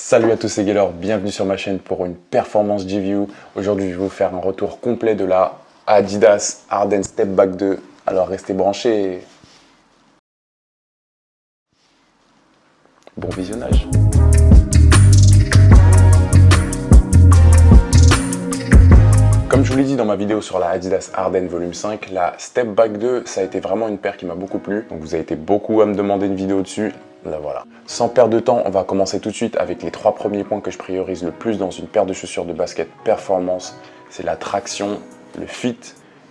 Salut à tous les galers, bienvenue sur ma chaîne pour une performance review. Aujourd'hui je vais vous faire un retour complet de la Adidas Harden Step Back 2. Alors restez branchés. Bon visionnage. Comme je vous l'ai dit dans ma vidéo sur la Adidas Harden Volume 5, la Step Back 2, ça a été vraiment une paire qui m'a beaucoup plu. Donc vous avez été beaucoup à me demander une vidéo dessus. Là voilà. Sans perdre de temps, on va commencer tout de suite avec les 3 premiers points que je priorise le plus dans une paire de chaussures de basket performance. C'est la traction, le fit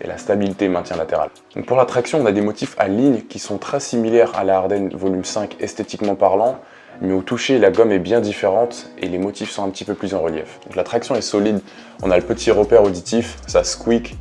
et la stabilité et maintien latéral. Donc pour la traction, on a des motifs à ligne qui sont très similaires à la Harden Volume 5 esthétiquement parlant, mais au toucher, la gomme est bien différente et les motifs sont un petit peu plus en relief. Donc la traction est solide, on a le petit repère auditif, ça squeak.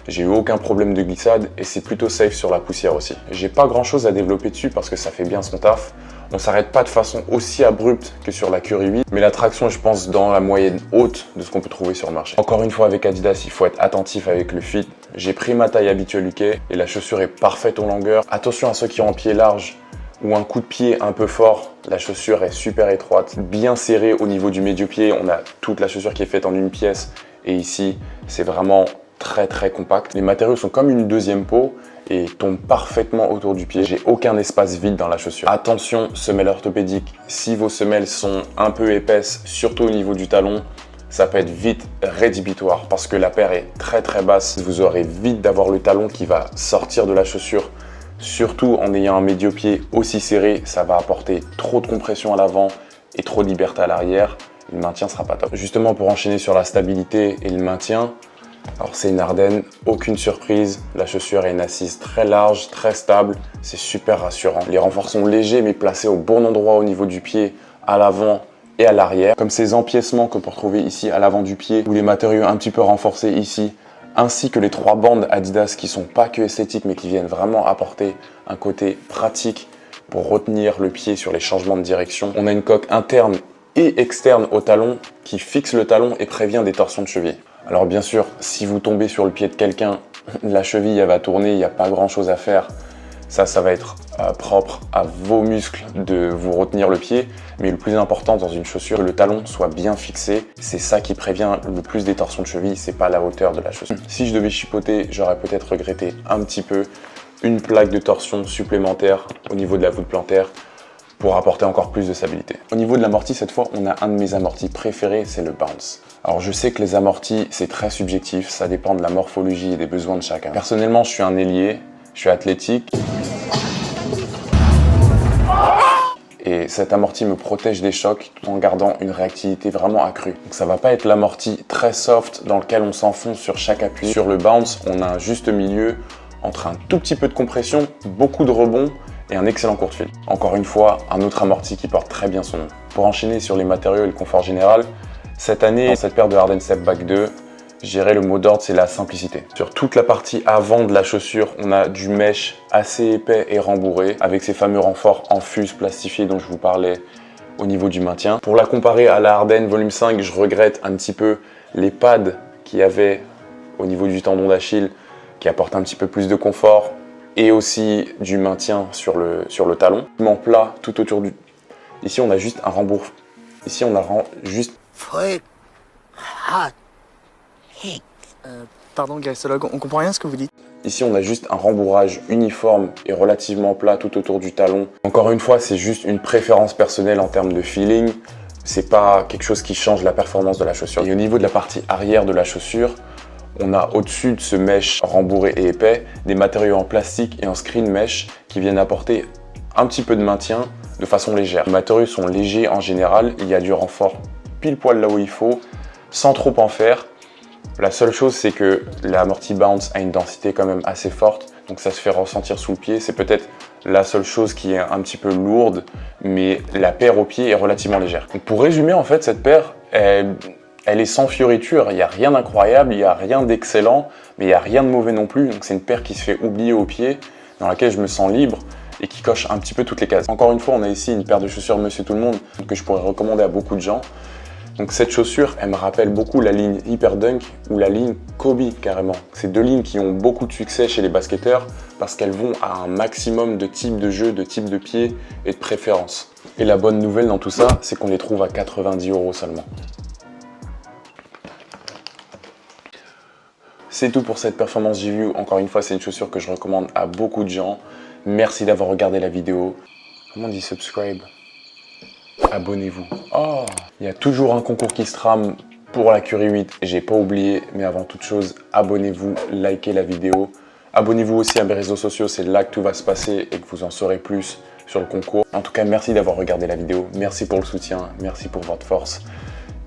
J'ai eu aucun problème de glissade et c'est plutôt safe sur la poussière aussi. J'ai pas grand chose à développer dessus parce que ça fait bien son taf. On s'arrête pas de façon aussi abrupte que sur la Curry 8, mais la traction est, je pense, dans la moyenne haute de ce qu'on peut trouver sur le marché. Encore une fois, avec Adidas, il faut être attentif avec le fit. J'ai pris ma taille habituelle UK et la chaussure est parfaite en longueur. Attention à ceux qui ont un pied large ou un coup de pied un peu fort. La chaussure est super étroite, bien serrée au niveau du médio-pied. On a toute la chaussure qui est faite en une pièce et ici, c'est vraiment très compact. Les matériaux sont comme une deuxième peau et tombent parfaitement autour du pied. J'ai aucun espace vide dans la chaussure. Attention, semelles orthopédiques. Si vos semelles sont un peu épaisses, surtout au niveau du talon, ça peut être vite rédhibitoire parce que la paire est très basse. Vous aurez vite d'avoir le talon qui va sortir de la chaussure. Surtout en ayant un médio-pied aussi serré, ça va apporter trop de compression à l'avant et trop de liberté à l'arrière. Le maintien sera pas top. Justement, pour enchaîner sur la stabilité et le maintien, alors c'est une Harden, aucune surprise, la chaussure a une assise très large, très stable, c'est super rassurant. Les renforts sont légers mais placés au bon endroit au niveau du pied, à l'avant et à l'arrière. Comme ces empiècements qu'on peut retrouver ici à l'avant du pied ou les matériaux un petit peu renforcés ici, ainsi que les 3 bandes Adidas qui sont pas que esthétiques mais qui viennent vraiment apporter un côté pratique pour retenir le pied sur les changements de direction. On a une coque interne et externe au talon qui fixe le talon et prévient des torsions de cheville. Alors bien sûr, si vous tombez sur le pied de quelqu'un, la cheville elle va tourner, il n'y a pas grand chose à faire. Ça va être propre à vos muscles de vous retenir le pied. Mais le plus important dans une chaussure, que le talon soit bien fixé. C'est ça qui prévient le plus des torsions de cheville, c'est pas la hauteur de la chaussure. Si je devais chipoter, j'aurais peut-être regretté un petit peu une plaque de torsion supplémentaire au niveau de la voûte plantaire pour apporter encore plus de stabilité. Au niveau de l'amorti, cette fois, on a un de mes amortis préférés, c'est le Bounce. Alors je sais que les amortis, c'est très subjectif, ça dépend de la morphologie et des besoins de chacun. Personnellement, je suis un ailier, je suis athlétique. Et cet amorti me protège des chocs tout en gardant une réactivité vraiment accrue. Donc ça va pas être l'amorti très soft dans lequel on s'enfonce sur chaque appui. Sur le Bounce, on a un juste milieu entre un tout petit peu de compression, beaucoup de rebond et un excellent court de fil. Encore une fois, un autre amorti qui porte très bien son nom. Pour enchaîner sur les matériaux et le confort général, cette année, dans cette paire de Harden Step Back 2, je dirais le mot d'ordre, c'est la simplicité. Sur toute la partie avant de la chaussure, on a du mesh assez épais et rembourré, avec ces fameux renforts en fuse plastifiés dont je vous parlais au niveau du maintien. Pour la comparer à la Harden Volume 5, je regrette un petit peu les pads qu'il y avait au niveau du tendon d'Achille, qui apportent un petit peu plus de confort, et aussi du maintien sur le talon. Plat tout autour du... Ici, on a juste un rembourg. Ici, on a juste... Pardon, graissologue, on comprend rien à ce que vous dites. Ici, on a juste un rembourrage uniforme et relativement plat tout autour du talon. Encore une fois, c'est juste une préférence personnelle en termes de feeling. C'est pas quelque chose qui change la performance de la chaussure. Et au niveau de la partie arrière de la chaussure, on a au-dessus de ce mesh rembourré et épais, des matériaux en plastique et en screen mesh qui viennent apporter un petit peu de maintien de façon légère. Les matériaux sont légers en général, il y a du renfort pile poil là où il faut, sans trop en faire. La seule chose, c'est que l'amorti Bounce a une densité quand même assez forte, donc ça se fait ressentir sous le pied. C'est peut-être la seule chose qui est un petit peu lourde, mais la paire au pied est relativement légère. Donc pour résumer, en fait, cette paire, elle est sans fioriture. Il n'y a rien d'incroyable, il n'y a rien d'excellent, mais il n'y a rien de mauvais non plus. Donc c'est une paire qui se fait oublier au pied, dans laquelle je me sens libre et qui coche un petit peu toutes les cases. Encore une fois, on a ici une paire de chaussures Monsieur Tout le Monde que je pourrais recommander à beaucoup de gens. Donc cette chaussure, elle me rappelle beaucoup la ligne Hyperdunk ou la ligne Kobe carrément. C'est deux lignes qui ont beaucoup de succès chez les basketteurs parce qu'elles vont à un maximum de types de jeux, de types de pieds et de préférences. Et la bonne nouvelle dans tout ça, c'est qu'on les trouve à 90 € seulement. C'est tout pour cette performance G-View. Encore une fois, c'est une chaussure que je recommande à beaucoup de gens. Merci d'avoir regardé la vidéo. Comment on dit subscribe? Abonnez-vous. Oh, il y a toujours un concours qui se trame pour la Curry 8. J'ai pas oublié, mais avant toute chose, abonnez-vous, likez la vidéo. Abonnez-vous aussi à mes réseaux sociaux, c'est là que tout va se passer et que vous en saurez plus sur le concours. En tout cas, merci d'avoir regardé la vidéo. Merci pour le soutien, merci pour votre force.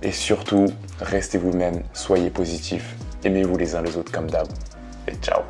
Et surtout, restez vous-même, soyez positifs. Aimez-vous les uns les autres comme d'hab. Et ciao.